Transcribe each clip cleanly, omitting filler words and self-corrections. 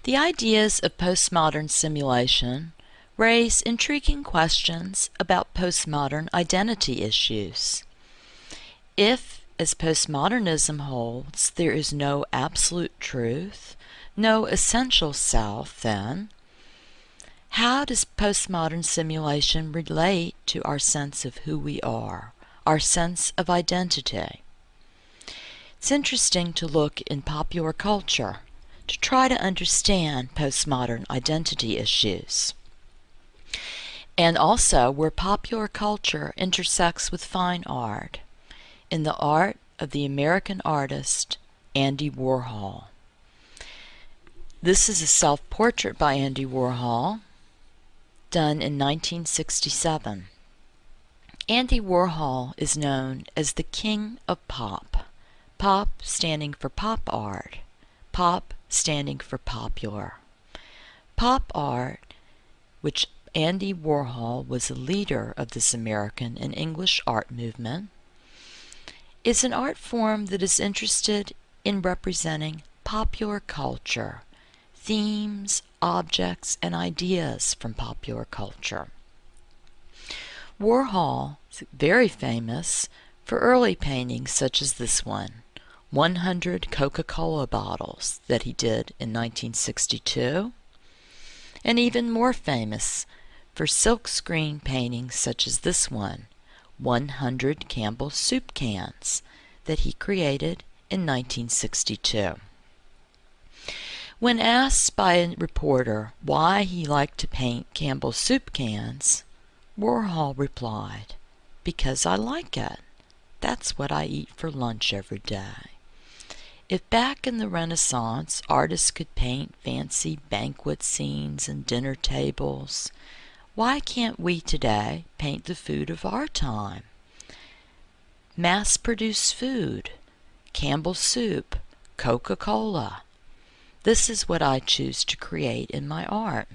The ideas of postmodern simulation raise intriguing questions about postmodern identity issues. If, as postmodernism holds, there is no absolute truth, no essential self, then how does postmodern simulation relate to our sense of who we are, our sense of identity? It's interesting to look in popular culture to try to understand postmodern identity issues, and also where popular culture intersects with fine art, in the art of the American artist Andy Warhol. This is a self-portrait by Andy Warhol, done in 1967. Andy Warhol is known as the king of pop, pop standing for pop art, pop standing for popular. Pop art, which Andy Warhol was a leader of this American and English art movement, is an art form that is interested in representing popular culture, themes, objects, and ideas from popular culture. Warhol is very famous for early paintings such as this one, 100 Coca-Cola bottles, that he did in 1962, and even more famous for silkscreen paintings such as this one, 100 Campbell soup cans, that he created in 1962. When asked by a reporter why he liked to paint Campbell soup cans, Warhol replied, "Because I like it. That's what I eat for lunch every day." If back in the Renaissance artists could paint fancy banquet scenes and dinner tables, why can't we today paint the food of our time? Mass-produced food, Campbell soup, Coca-Cola. This is what I choose to create in my art.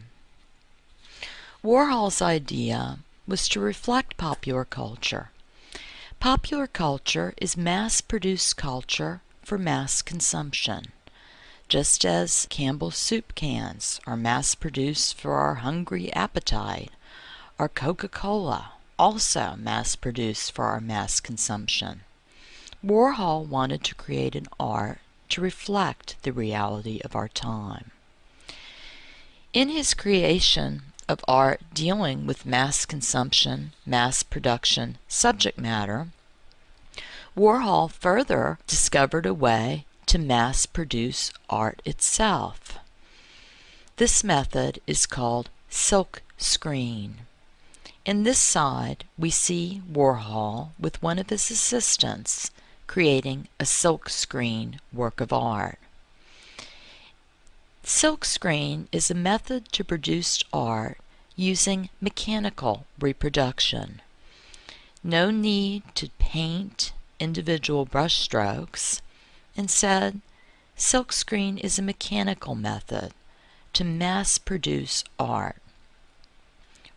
Warhol's idea was to reflect popular culture. Popular culture is mass-produced culture for mass consumption, just as Campbell soup cans are mass-produced for our hungry appetite, or Coca-Cola also mass-produced for our mass consumption. Warhol wanted to create an art to reflect the reality of our time. In his creation of art dealing with mass consumption, mass production, subject matter, Warhol further discovered a way to mass produce art itself. This method is called silk screen. In this side we see Warhol with one of his assistants creating a silk screen work of art. Silk screen is a method to produce art using mechanical reproduction. No need to paint individual brush strokes. Instead, silkscreen is a mechanical method to mass produce art.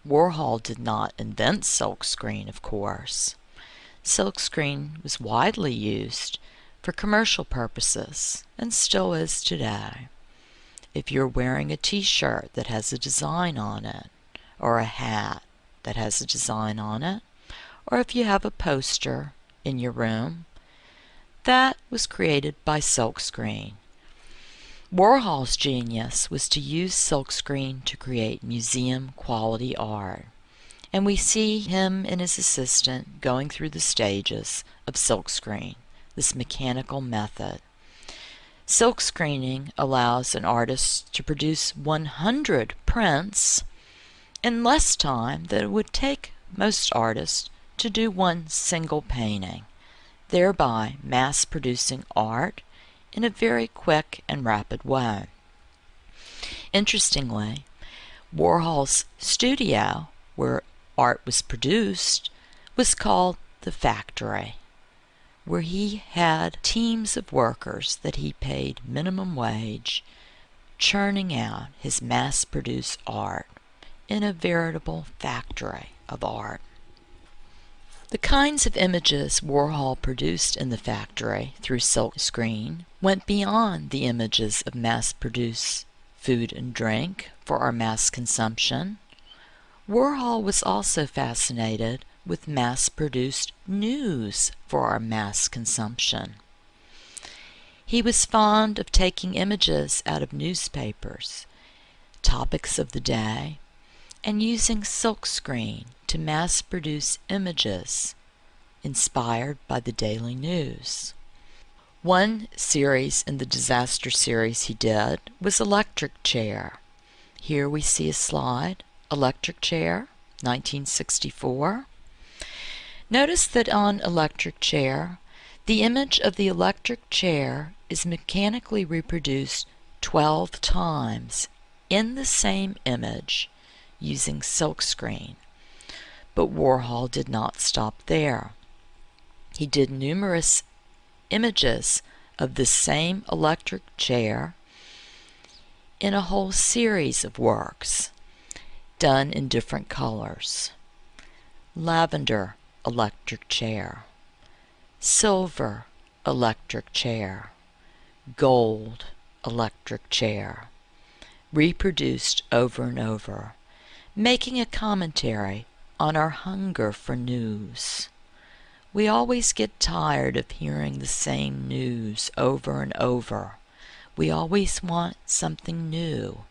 Warhol did not invent silkscreen, of course. Silkscreen was widely used for commercial purposes and still is today. If you're wearing a t-shirt that has a design on it, or a hat that has a design on it, or if you have a poster in your room, that was created by silkscreen. Warhol's genius was to use silkscreen to create museum-quality art, and we see him and his assistant going through the stages of silkscreen, this mechanical method. Silkscreening allows an artist to produce 100 prints in less time than it would take most artists to do one single painting, thereby mass-producing art in a very quick and rapid way. Interestingly, Warhol's studio, where art was produced, was called the factory, where he had teams of workers that he paid minimum wage, churning out his mass-produced art in a veritable factory of art. The kinds of images Warhol produced in the factory through silkscreen went beyond the images of mass-produced food and drink for our mass consumption, Warhol was also fascinated with mass-produced news for our mass consumption. He was fond of taking images out of newspapers, topics of the day, and using silkscreen to mass-produce images inspired by the daily news. One series in the disaster series he did was Electric Chair. Here we see a slide, Electric Chair, 1964. Notice that on Electric Chair, the image of the electric chair is mechanically reproduced 12 times in the same image using silkscreen. But Warhol did not stop there. He did numerous images of the same electric chair in a whole series of works done in different colors. Lavender electric chair, silver electric chair, gold electric chair, reproduced over and over, making a commentary on our hunger for news. We always get tired of hearing the same news over and over. We always want something new,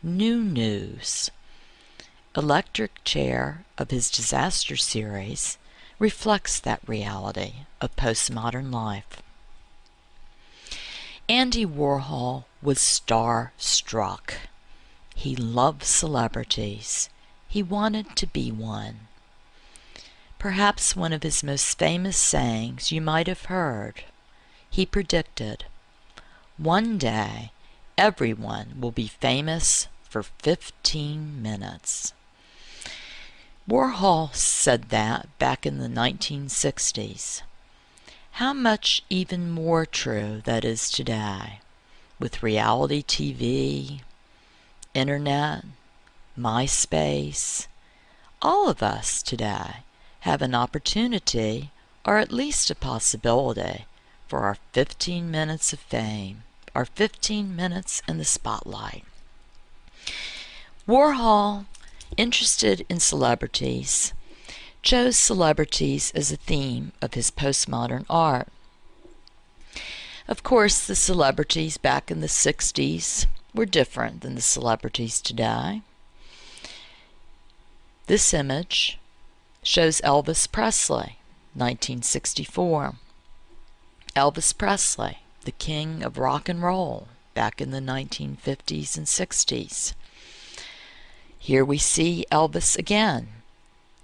new news. Electric Chair of his disaster series reflects that reality of postmodern life. Andy Warhol was starstruck. He loved celebrities. He wanted to be one. Perhaps one of his most famous sayings you might have heard. He predicted, "One day, everyone will be famous for 15 minutes." Warhol said that back in the 1960s. How much even more true that is today, with reality TV, internet, MySpace. All of us today have an opportunity, or at least a possibility, for our 15 minutes of fame, our 15 minutes in the spotlight. Warhol, interested in celebrities, chose celebrities as a theme of his postmodern art. Of course, the celebrities back in the 60s were different than the celebrities today. This image shows Elvis Presley, 1964. Elvis Presley, the king of rock and roll, back in the 1950s and 60s. Here we see Elvis again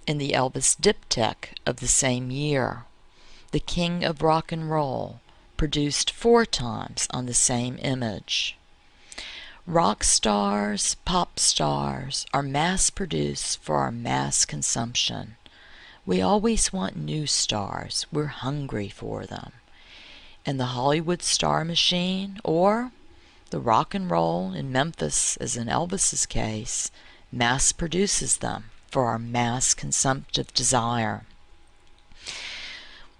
in the Elvis diptych of the same year. The king of rock and roll, produced 4 times on the same image. Rock stars, pop stars are mass-produced for our mass consumption. We always want new stars. We're hungry for them. And the Hollywood star machine, or the rock and roll in Memphis, as in Elvis's case, mass produces them for our mass consumptive desire.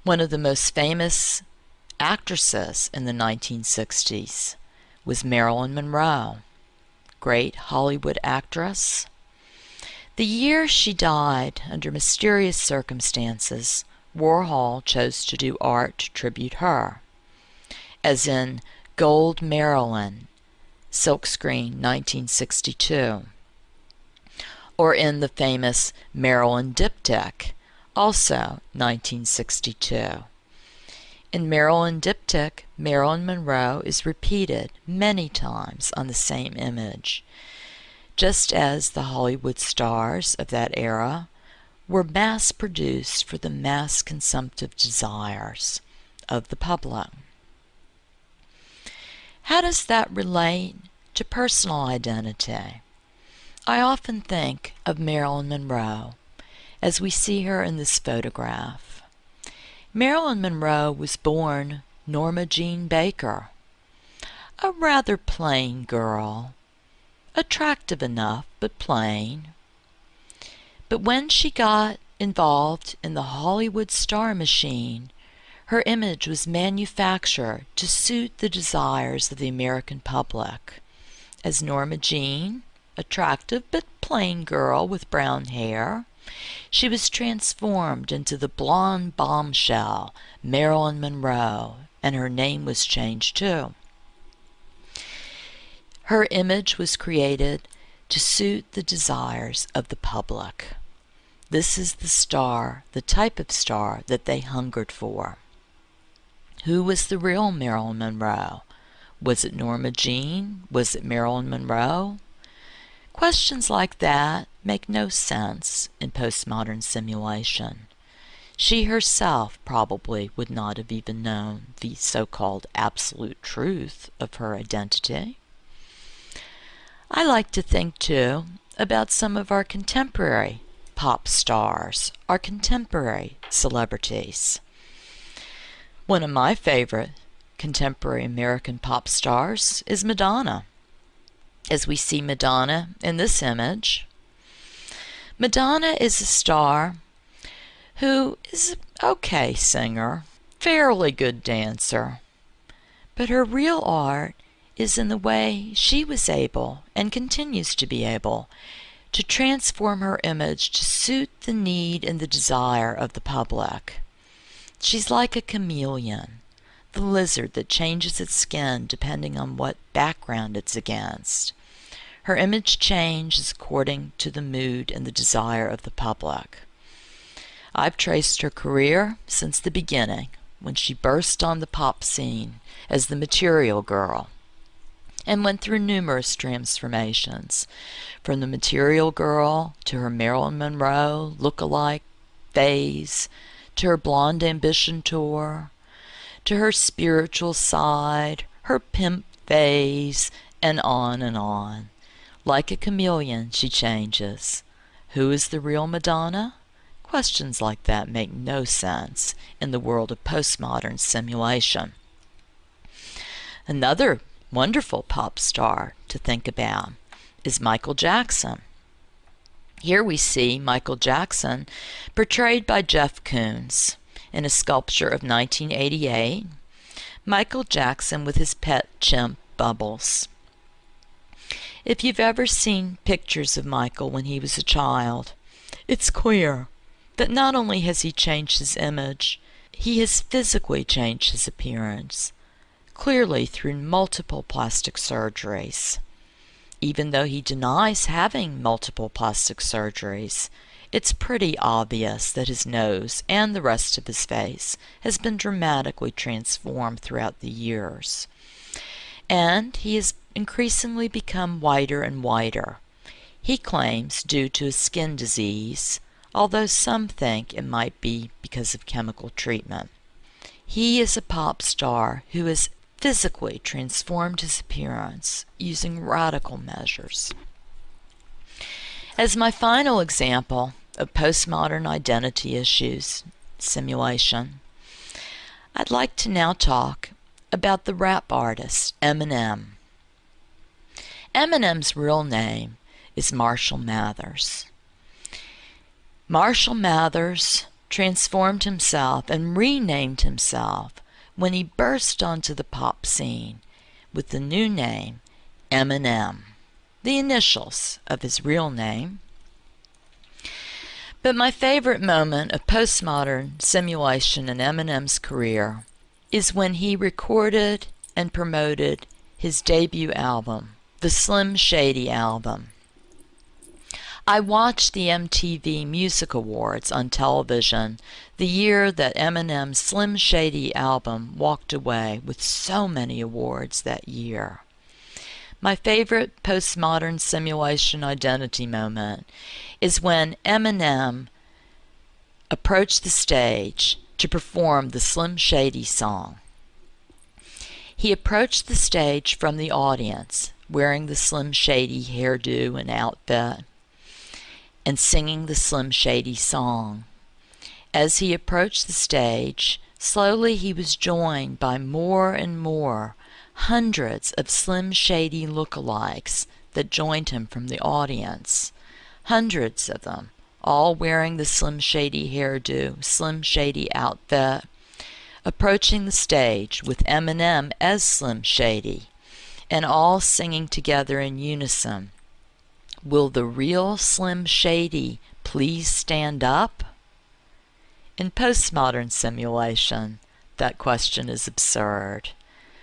One of the most famous actresses in the 1960s was Marilyn Monroe, great Hollywood actress. The year she died, under mysterious circumstances, Warhol chose to do art to tribute her, as in Gold Marilyn, silkscreen, 1962, or in the famous Marilyn diptych, also 1962. In Marilyn diptych, Marilyn Monroe is repeated many times on the same image, just as the Hollywood stars of that era were mass-produced for the mass consumptive desires of the public. How does that relate to personal identity? I often think of Marilyn Monroe as we see her in this photograph. Marilyn Monroe was born Norma Jean Baker, a rather plain girl, attractive enough but plain. But when she got involved in the Hollywood star machine, her image was manufactured to suit the desires of the American public, as Norma Jean, attractive but plain girl with brown hair, she was transformed into the blonde bombshell, Marilyn Monroe, and her name was changed too. Her image was created to suit the desires of the public. This is the star, the type of star that they hungered for. Who was the real Marilyn Monroe? Was it Norma Jean? Was it Marilyn Monroe? Questions like that make no sense in postmodern simulation. She herself probably would not have even known the so-called absolute truth of her identity. I like to think, too, about some of our contemporary pop stars, our contemporary celebrities. One of my favorite contemporary American pop stars is Madonna. As we see Madonna in this image, Madonna is a star who is an okay singer, fairly good dancer, but her real art is in the way she was able, and continues to be able, to transform her image to suit the need and the desire of the public. She's like a chameleon, the lizard that changes its skin depending on what background it's against. Her image changes according to the mood and the desire of the public. I've traced her career since the beginning, when she burst on the pop scene as the Material Girl, and went through numerous transformations, from the Material Girl to her Marilyn Monroe look-alike phase, to her Blonde Ambition tour, to her spiritual side, her pimp phase, and on and on. Like a chameleon, she changes. Who is the real Madonna? Questions like that make no sense in the world of postmodern simulation. Another wonderful pop star to think about is Michael Jackson. Here we see Michael Jackson portrayed by Jeff Koons in a sculpture of 1988. Michael Jackson with his pet chimp, Bubbles. If you've ever seen pictures of Michael when he was a child, it's clear that not only has he changed his image, he has physically changed his appearance, clearly through multiple plastic surgeries. Even though he denies having multiple plastic surgeries, it's pretty obvious that his nose and the rest of his face has been dramatically transformed throughout the years. And he has increasingly become whiter and whiter. He claims due to a skin disease, although some think it might be because of chemical treatment. He is a pop star who has physically transformed his appearance using radical measures. As my final example of postmodern identity issues simulation, I'd like to now talk about the rap artist Eminem. Eminem's real name is Marshall Mathers. Marshall Mathers transformed himself and renamed himself when he burst onto the pop scene with the new name Eminem, the initials of his real name. But my favorite moment of postmodern simulation in Eminem's career is when he recorded and promoted his debut album, the Slim Shady album. I watched the MTV Music Awards on television the year that Eminem's Slim Shady album walked away with so many awards that year. My favorite postmodern simulation identity moment is when Eminem approached the stage to perform the Slim Shady song. He approached the stage from the audience, wearing the Slim Shady hairdo and outfit, and singing the Slim Shady song. As he approached the stage, slowly he was joined by more and more, hundreds of Slim Shady lookalikes that joined him from the audience. Hundreds of them, all wearing the Slim Shady hairdo, Slim Shady outfit, approaching the stage with Eminem as Slim Shady. and all singing together in unison, "Will the real Slim Shady please stand up?" In postmodern simulation, that question is absurd.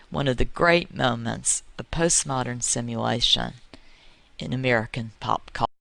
One of the great moments of postmodern simulation in American pop culture.